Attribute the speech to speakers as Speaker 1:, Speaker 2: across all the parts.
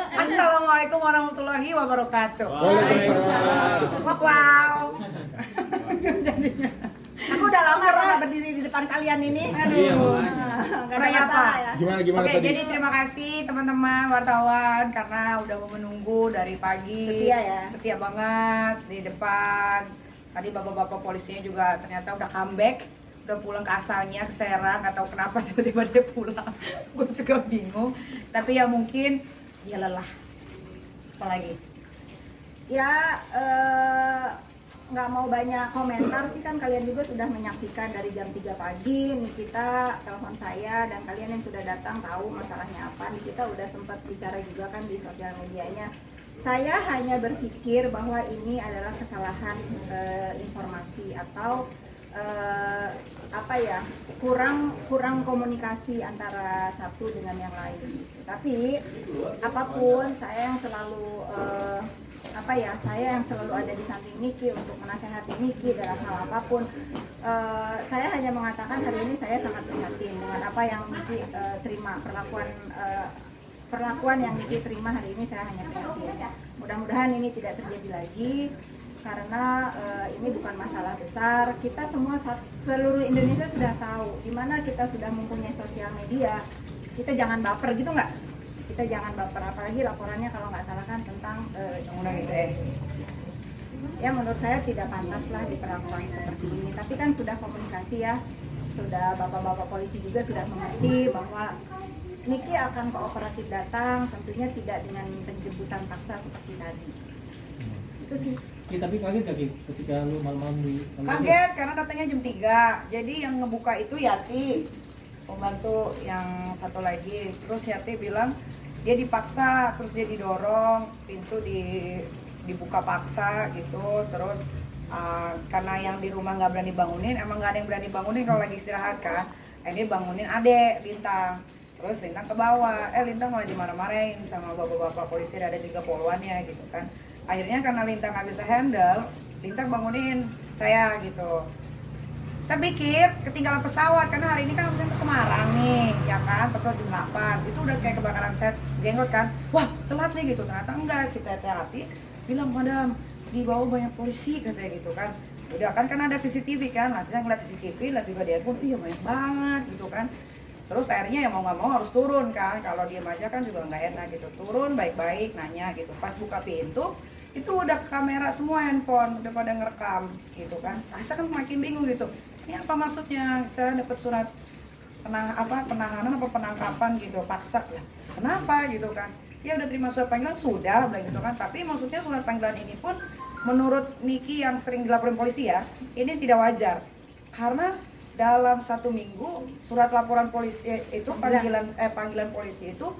Speaker 1: Assalamualaikum warahmatullahi wabarakatuh.
Speaker 2: Waalaikumsalam.
Speaker 1: Wow. Aku udah lama nggak berdiri di depan kalian ini. Aduh. Kayak apa?
Speaker 2: Gimana
Speaker 1: Oke,
Speaker 2: tadi?
Speaker 1: jadi terima kasih teman-teman wartawan karena udah mau menunggu dari pagi.
Speaker 3: Setia ya.
Speaker 1: Setia banget di depan. Tadi bapak-bapak polisinya juga ternyata udah comeback. Udah pulang ke asalnya, ke Serang, nggak tahu kenapa tiba-tiba dia pulang. Gue juga bingung. Tapi ya mungkin dia lelah. Apalagi?
Speaker 3: Ya nggak mau banyak komentar sih, kan kalian juga sudah menyaksikan dari jam 3 pagi. Nikita telepon saya dan kalian yang sudah datang tahu masalahnya apa. Nikita udah sempat bicara juga kan di sosial medianya. Saya hanya berpikir bahwa ini adalah kesalahan informasi atau kurang komunikasi antara satu dengan yang lain. Tapi apapun saya yang selalu saya yang selalu ada di samping Niki untuk menasehati Niki dalam hal apapun. Saya hanya mengatakan hari ini saya sangat prihatin dengan apa yang Niki terima, perlakuan yang Niki terima hari ini. Saya hanya prihatin. Mudah-mudahan ini tidak terjadi lagi karena ini bukan masalah besar. Kita semua seluruh Indonesia sudah tahu di mana kita sudah mempunyai sosial media. Kita jangan baper gitu nggak? Kita jangan baper, apalagi laporannya kalau nggak salah kan tentang
Speaker 1: Undang ITE.
Speaker 3: ya menurut saya tidak pantas lah diperlakukan seperti ini. Tapi kan sudah komunikasi ya, sudah bapak-bapak polisi juga sudah mengerti bahwa Niki akan kooperatif datang, tentunya tidak dengan penjemputan paksa seperti tadi. Itu sih.
Speaker 4: Ya, tapi kaget gak Ki, ketika lu malam-malam di
Speaker 1: Kaget karena datangnya jam 3. Jadi yang ngebuka itu Yati, pembantu yang satu lagi. Terus Yati bilang dia dipaksa, terus dia didorong, pintu dibuka paksa gitu. Terus karena yang di rumah nggak berani bangunin, emang nggak ada yang berani bangunin kalau lagi istirahat kan. Ini bangunin adek Lintang. Terus Lintang ke bawah, Lintang malah dimarah-marahin sama bapak-bapak polisi, ada 3 poluannya gitu kan. Akhirnya karena Lintang nggak bisa handle, Lintang bangunin saya gitu. Saya pikir ketinggalan pesawat karena hari ini kan harusnya ke Semarang nih, ya kan, pesawat jam 8. Itu udah kayak kebakaran set jenggot kan. Wah, telat nih gitu. Ternyata enggak, si Teteh Hati bilang, "Madam, di bawah banyak polisi," katanya gitu kan. Udah kan ada CCTV kan. Nanti saya ngeliat CCTV, lihat juga dia pun, iya banyak banget gitu kan. Terus akhirnya ya mau nggak mau harus turun kan. Kalau diam aja kan juga nggak enak gitu. Turun baik-baik, nanya gitu. Pas buka pintu, itu udah kamera semua handphone, udah pada ngerekam gitu kan. Asa kan makin bingung gitu. Ini apa maksudnya? Saya dapat surat penahanan apa penangkapan gitu, paksa lah. Kenapa gitu kan? Ya udah terima surat panggilan sudah, bilang gitu kan. Tapi maksudnya surat panggilan ini pun menurut Niki yang sering dilaporin polisi ya, ini tidak wajar. Karena dalam 1 minggu surat laporan polisi itu panggilan polisi itu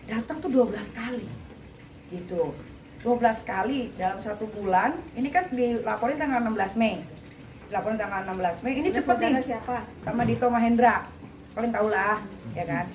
Speaker 1: datang tuh 12 kali. Gitu. 12 kali dalam 1 bulan. Ini kan dilaporin tanggal 16 Mei. Dilaporin tanggal 16 Mei. Ini cepet nih.
Speaker 3: Siapa?
Speaker 1: Sama Dito Mahendra. Kalian tahu lah, ya kan?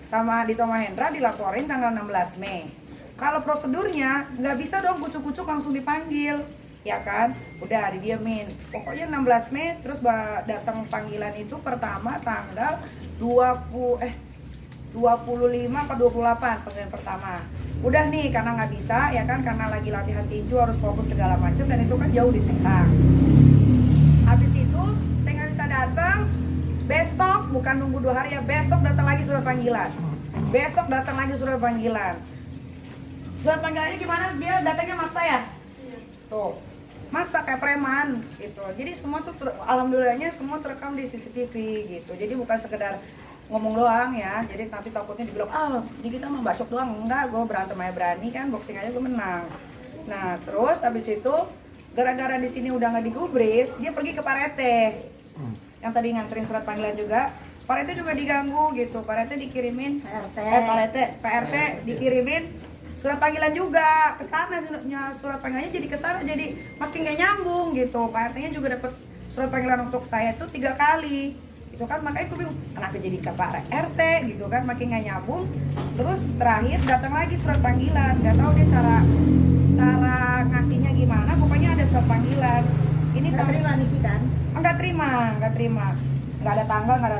Speaker 1: Sama Dito Mahendra dilaporin tanggal 16 Mei. Kalau prosedurnya nggak bisa dong kucuk-kucuk langsung dipanggil, ya kan? Udah didiamin. Pokoknya 16 Mei terus datang panggilan itu pertama tanggal 25 atau 28 panggilan pertama. Udah nih karena nggak bisa ya kan, karena lagi latihan tinju harus fokus segala macam dan itu kan jauh di Serang. Habis itu saya nggak bisa datang. Besok bukan nunggu 2 hari ya, besok datang lagi surat panggilan. Besok datang lagi surat panggilan. Surat panggilannya gimana? Dia datangnya maksa ya? Tuh, maksa kayak preman gitu. Jadi semua tuh alhamdulillahnya semua terekam di CCTV gitu. Jadi bukan sekedar ngomong doang ya, jadi tapi takutnya dibilang, ini kita mah bacok doang. Enggak, gue berantem aja berani kan, boxing aja gue menang. Nah terus habis itu gara-gara di sini udah nggak digubris, dia pergi ke Pak Rete yang tadi nganterin surat panggilan juga. Pak Rete juga diganggu gitu, Pak Rete dikirimin Pak RT dikirimin surat panggilan juga ke sana, surat panggilannya jadi ke sana, jadi makin gak nyambung gitu. Pak RT-nya juga dapat surat panggilan untuk saya itu 3 kali. Itu kan makanya gue bingung kenapa jadi ke Pak RT gitu kan, makin gak nyambung. Terus terakhir datang lagi surat panggilan, nggak tahu dia cara ngasihnya gimana, pokoknya ada surat panggilan. Ini
Speaker 3: Nggak terima Niki kan?
Speaker 1: Nggak terima. nggak ada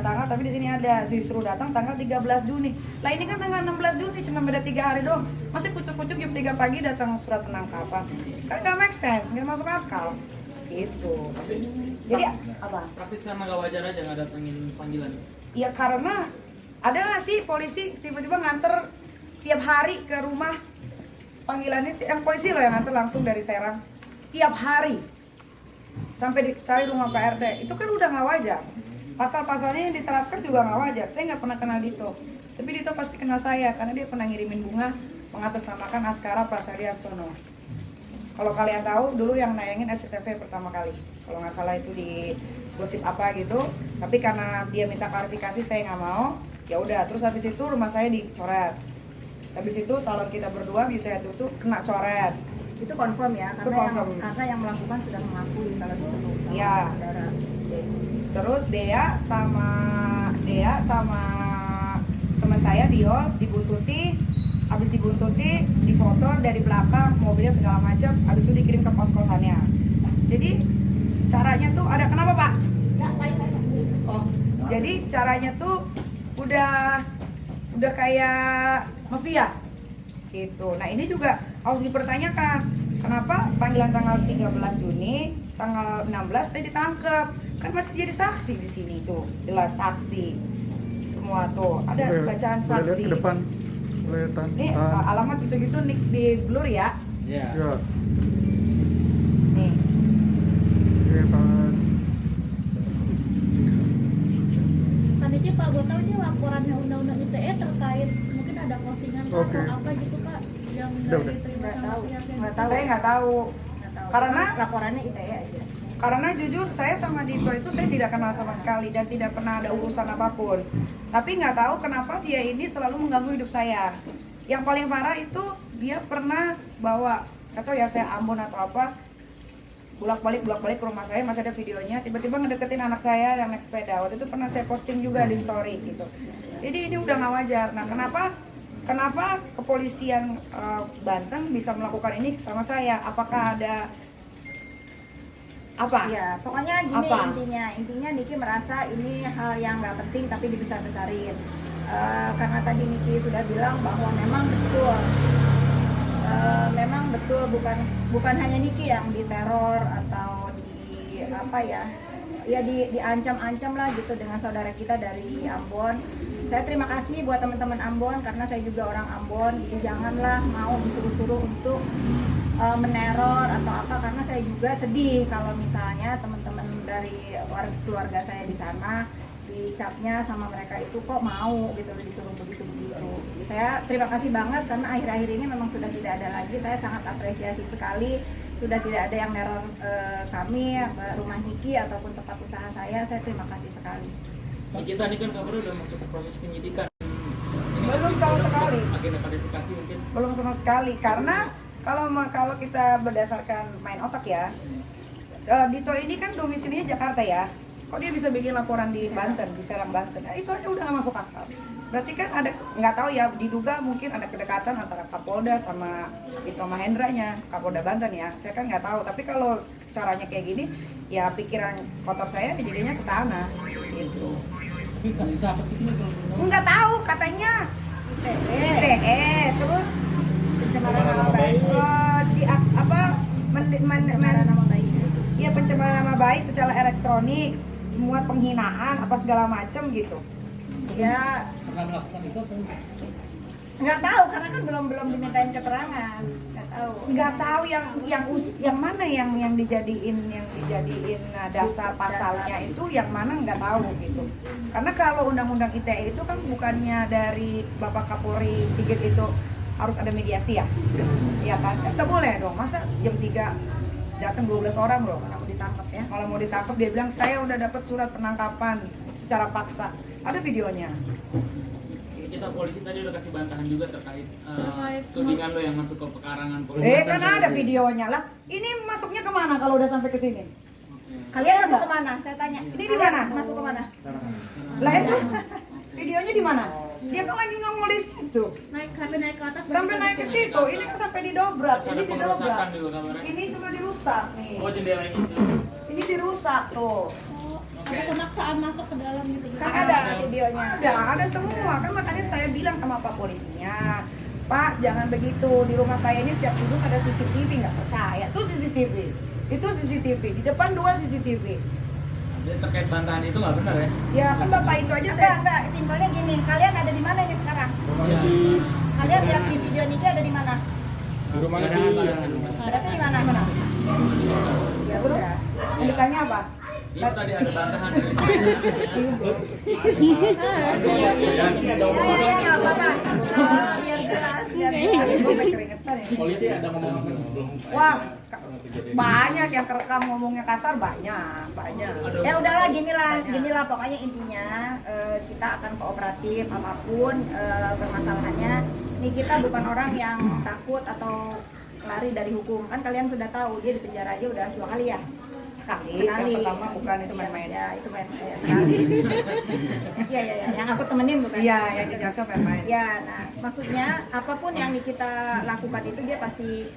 Speaker 1: tanggal, tapi di sini ada disuruh datang tanggal 13 Juni. Lah ini kan tanggal 16 Juni, cuma beda 3 hari doang. Masih kucuk-kucuk jam 3 pagi datang surat penangkapan. Kan nggak make sense, nggak masuk akal. Gitu. Jadi apa?
Speaker 5: Praktis karena gak wajar aja nggak datengin panggilan.
Speaker 1: Ya karena ada nggak sih polisi tiba-tiba nganter tiap hari ke rumah panggilannya, yang polisi loh yang nganter langsung dari Serang tiap hari sampai dicari rumah Pak RT. Itu kan udah nggak wajar. Pasal-pasalnya yang diterapkan juga nggak wajar. Saya nggak pernah kenal Dito, tapi Dito pasti kenal saya karena dia pernah ngirimin bunga mengatasnamakan Askara Prasadyarsono. Kalau kalian tahu dulu yang nayangin SCTV pertama kali, kalau nggak salah itu di gosip apa gitu. Tapi karena dia minta klarifikasi saya nggak mau. Ya udah, terus habis itu rumah saya dicoret. Habis itu salon kita berdua Beauty Head itu kena coret.
Speaker 3: Itu confirm ya,
Speaker 1: Itu
Speaker 3: karena
Speaker 1: confirm.
Speaker 3: yang melakukan sudah mengakui kalau disuruh sama
Speaker 1: Iya.
Speaker 3: saudara.
Speaker 1: Terus Dea sama teman saya Diol dibuntuti, habis dibuntuti, difoto dari belakang mobilnya segala macam, habis itu dikirim ke kos-kosannya. Jadi caranya tuh ada kenapa Pak? Oh, jadi caranya tuh udah kayak mafia gitu. Nah ini juga harus dipertanyakan, kenapa panggilan tanggal 13 Juni, tanggal 16 saya ditangkap, kan masih jadi saksi di sini tuh, jelas saksi semua tuh, ada bacaan
Speaker 2: Boleh lihat
Speaker 1: saksi.
Speaker 2: ke depan. Boleh
Speaker 1: Ini alamat gitu-gitu nih di blur ya,
Speaker 4: Iya.
Speaker 2: Ya,
Speaker 1: nih.
Speaker 2: oke, tangan.
Speaker 6: Panitia Pak, gue tahu ini laporannya undang-undang ITE terkait mungkin ada postingan
Speaker 2: Oke.
Speaker 6: atau apa gitu Pak yang
Speaker 2: Udah,
Speaker 6: nggak
Speaker 2: udah.
Speaker 6: diterima
Speaker 3: Nggak
Speaker 6: sama
Speaker 3: tahu,
Speaker 6: pihak yang
Speaker 3: nggak tahu.
Speaker 1: Saya nggak tahu,
Speaker 3: Nggak tahu.
Speaker 1: Karena?
Speaker 3: Laporannya ITE aja.
Speaker 1: karena jujur saya sama Dito itu saya tidak kenal sama sekali dan tidak pernah ada urusan apapun. Tapi nggak tahu kenapa dia ini selalu mengganggu hidup saya. Yang paling parah itu dia pernah bawa, atau ya saya Ambon atau apa, bolak-balik ke rumah saya, masih ada videonya, tiba-tiba ngedeketin anak saya yang naik sepeda. Waktu itu pernah saya posting juga di story gitu. Jadi ini udah nggak wajar. Nah kenapa kepolisian Banten bisa melakukan ini sama saya? Apakah ada apa?
Speaker 3: Ya, pokoknya gini
Speaker 1: Apa?
Speaker 3: intinya Niki merasa ini hal yang nggak penting tapi dibesar-besarin. Karena tadi Niki sudah bilang bahwa memang betul bukan hanya Niki yang diteror atau di apa ya diancam-ancam lah gitu dengan saudara kita dari Ambon. Saya terima kasih buat teman-teman Ambon karena saya juga orang Ambon, jadi janganlah mau disuruh-suruh untuk meneror atau apa, karena saya juga sedih kalau misalnya teman-teman dari keluarga saya di sana dicapnya sama mereka itu kok mau gitu disuruh begitu. Jadi saya terima kasih banget karena akhir-akhir ini memang sudah tidak ada lagi. Saya sangat apresiasi sekali sudah tidak ada yang neror kami, rumah Niki ataupun tempat usaha saya. Saya terima kasih sekali.
Speaker 5: Kita ini kan kabarnya udah masuk ke proses penyidikan. Ini
Speaker 1: Belum
Speaker 5: kan
Speaker 1: sama
Speaker 5: udah
Speaker 1: sekali.
Speaker 5: untuk agenda klarifikasi mungkin.
Speaker 1: Belum sama sekali, karena kalau kita berdasarkan main otak ya, Dito ini kan domisilinya Jakarta ya, kok dia bisa bikin laporan di Banten, di Serang Banten? Nah, itu aja udah nggak masuk akal. Berarti kan ada, nggak tahu ya, diduga mungkin ada kedekatan antara Kapolda sama Dito Mahendranya, Kapolda Banten ya. Saya kan nggak tahu, tapi kalau caranya kayak gini, ya pikiran kotor saya jadinya ke sana, gitu.
Speaker 4: Tapi kasus apa sih ini kalau belum tahu?
Speaker 1: Nggak tahu, katanya ITE, terus
Speaker 3: Pencemaran nama baik. Pencemaran nama baik.
Speaker 1: Iya, pencemaran nama baik secara elektronik, muat penghinaan apa segala macam gitu.
Speaker 3: Ya
Speaker 4: Pernah melakukan itu atau enggak?
Speaker 3: nggak tahu karena kan belum dimintain keterangan, nggak tahu.
Speaker 1: Nggak tahu yang mana yang dijadiin dasar pasalnya itu yang mana nggak tahu gitu. Karena kalau undang-undang ITE itu kan bukannya dari Bapak Kapolri Sigit itu harus ada mediasi ya, ya kan? Kan nggak boleh dong, masa jam 3 datang 12 orang loh,
Speaker 3: Kalau ditangkap ya.
Speaker 1: kalau mau ditangkap dia bilang saya udah dapat surat penangkapan secara paksa, ada videonya.
Speaker 5: Kita polisi tadi udah kasih bantahan juga terkait
Speaker 6: Terkait
Speaker 5: tudingan lo yang masuk ke pekarangan polisi.
Speaker 1: Kan ada videonya lah. Ini masuknya kemana kalau udah sampai ke sini?
Speaker 3: Kalian masuk kemana? Saya tanya.
Speaker 1: Ini di mana?
Speaker 3: Masuk kemana?
Speaker 1: Lah itu videonya di mana? Dia kan lagi ngomong di situ.
Speaker 6: sampai naik ke atas
Speaker 1: Sampai naik ke situ. Ini kan sampai didobrak.
Speaker 5: Terus
Speaker 1: Ini
Speaker 5: ada pengerusakan
Speaker 1: didobrak.
Speaker 5: juga kabarnya.
Speaker 1: Ini cuma dirusak nih.
Speaker 5: Oh, jendelanya itu.
Speaker 1: Ini dirusak tuh.
Speaker 6: Ada pemaksaan masuk ke dalam gitu.
Speaker 3: Kan ada videonya.
Speaker 1: Ada semua. Kan makanya saya bilang sama Pak polisinya, Pak jangan begitu, di rumah saya ini setiap sudut ada CCTV, nggak percaya. Tuh CCTV, itu CCTV, di depan 2 CCTV.
Speaker 5: Jadi terkait bantahan itu nggak benar ya?
Speaker 1: Ya kan Bapak itu aja saya.
Speaker 3: Enggak, simpelnya gini, kalian ada di mana ini sekarang?
Speaker 5: Iya.
Speaker 3: Kalian lihat di video ini ada di mana?
Speaker 2: Di rumah
Speaker 5: Badangan.
Speaker 3: Berarti di mana? Mana?
Speaker 1: Ya udah. Mendekatnya apa?
Speaker 5: Itu tadi ada bantahan dari
Speaker 3: Ya, nggak apa-apa. Biar jelas, biar jelas.
Speaker 1: Gue sampai keringetan ya.
Speaker 5: polisi ada ngomong apa sebelum
Speaker 1: Wah, banyak yang kerekam ngomongnya kasar, banyak.
Speaker 3: Ya udahlah, ginilah pokoknya intinya kita akan kooperatif apapun permasalahannya. Ini kita bukan orang yang takut atau lari dari hukum. Kan kalian sudah tahu dia di penjara aja udah 2 kali ya.
Speaker 1: Sekali. Yang pertama bukan itu main-main.
Speaker 3: Ya, itu main-main sekali. Iya, yang aku temenin bukan?
Speaker 1: Iya, yang di jasa main-main.
Speaker 3: Ya, nah maksudnya apapun yang kita lakukan itu dia pasti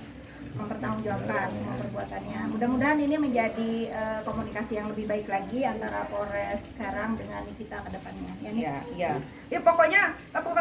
Speaker 3: mempertanggungjawabkan semua perbuatannya. Mudah-mudahan ini menjadi komunikasi yang lebih baik lagi antara Polres Serang dengan kita ke depannya. Ya, nih?
Speaker 1: Iya. Ya pokoknya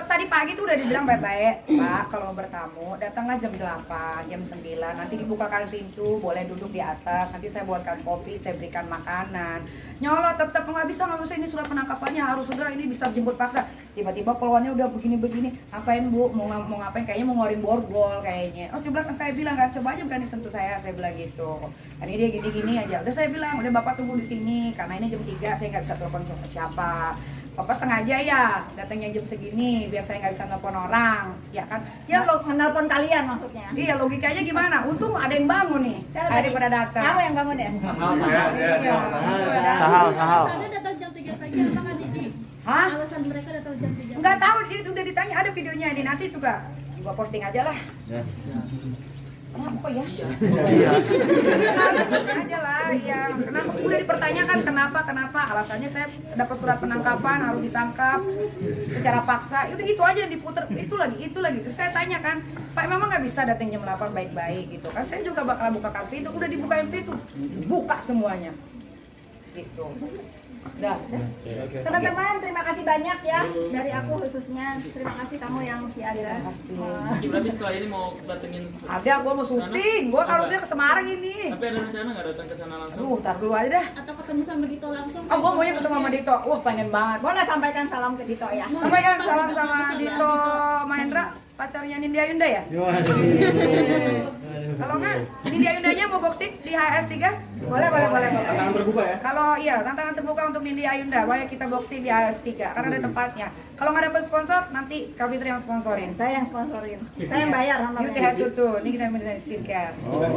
Speaker 1: tadi pagi tuh udah dibilang baik-baik, Pak, kalau mau bertamu datanglah jam 8, jam 9, nanti dibukakan pintu, boleh duduk di atas, nanti saya buatkan kopi, saya berikan makanan. Nyolot tetap nggak bisa ini surat penangkapannya harus segera, ini bisa jemput paksa. Tiba-tiba keluarnya udah begini-begini, ngapain Bu? Mau ngapain? Kayaknya mau ngeluarin borgol kayaknya. Oh coba kan saya bilang kan, coba aja berani sentuh saya bilang gitu. Kan ini dia gini-gini aja. Udah saya bilang, udah Bapak tunggu di sini karena ini jam 3 saya nggak bisa telepon siapa. Bapak sengaja ya datangnya jam segini biar saya nggak bisa telepon orang, ya kan? Ya lo
Speaker 3: Menelpon kalian maksudnya.
Speaker 1: iya logikanya gimana? Untung ada yang bangun nih.
Speaker 3: Siapa
Speaker 1: Hari
Speaker 3: tadi?
Speaker 1: pada datang.
Speaker 3: Kamu yang bangun ya?
Speaker 1: Iya.
Speaker 2: Sahal.
Speaker 6: Alasannya datang jam 3 pagi apa kan ini?
Speaker 1: Hah?
Speaker 6: Alasan mereka datang jam 3.
Speaker 1: Nggak tahu, dia udah ditanya, ada videonya ini, nanti juga gua posting aja lah. Kenapa ya?
Speaker 5: Iya.
Speaker 1: Kenapa posting aja lah, ya. Kenapa udah dipertanyakan kenapa? Alasannya saya dapat surat penangkapan, harus ditangkap secara paksa. Udah itu aja yang diputer, itu lagi. Terus saya tanya kan, Pak memang nggak bisa datang jam 8 baik-baik gitu kan? Saya juga bakal bukakan pintu, udah dibukain pintu, buka semuanya, gitu. Udah.
Speaker 3: Teman-teman, terima kasih banyak ya dari aku khususnya. Terima kasih kamu yang siaga.
Speaker 5: Oke, berarti setelah ini mau datengin.
Speaker 1: Ada, gua mau syuting, gua harusnya ke Semarang ini.
Speaker 5: Tapi ada rencana nggak datang ke sana langsung?
Speaker 1: Aduh, tar dulu aja dah.
Speaker 6: Atau ketemu sama Dito langsung?
Speaker 1: Gua maunya ketemu sama Dito. Wah, pengen banget.
Speaker 3: Boleh sampaikan salam ke Dito ya.
Speaker 1: Sampaikan salam sama Dito Mahendra, pacarnya Nindya Yunda ya? Kalau nggak, Nindya Yundanya mau boxing di HS3? Boleh.
Speaker 2: Tantangan terbuka ya?
Speaker 1: Kalau iya, tantangan terbuka untuk Nindya Yunda, boleh kita boxing di HS3 karena ada tempatnya. Kalau nggak dapet sponsor, nanti Kak Fitri yang sponsorin.
Speaker 3: Saya yang sponsorin. Saya yang bayar sama
Speaker 1: Beauty Head Tutu, ini kita minta skincare.
Speaker 2: Oke.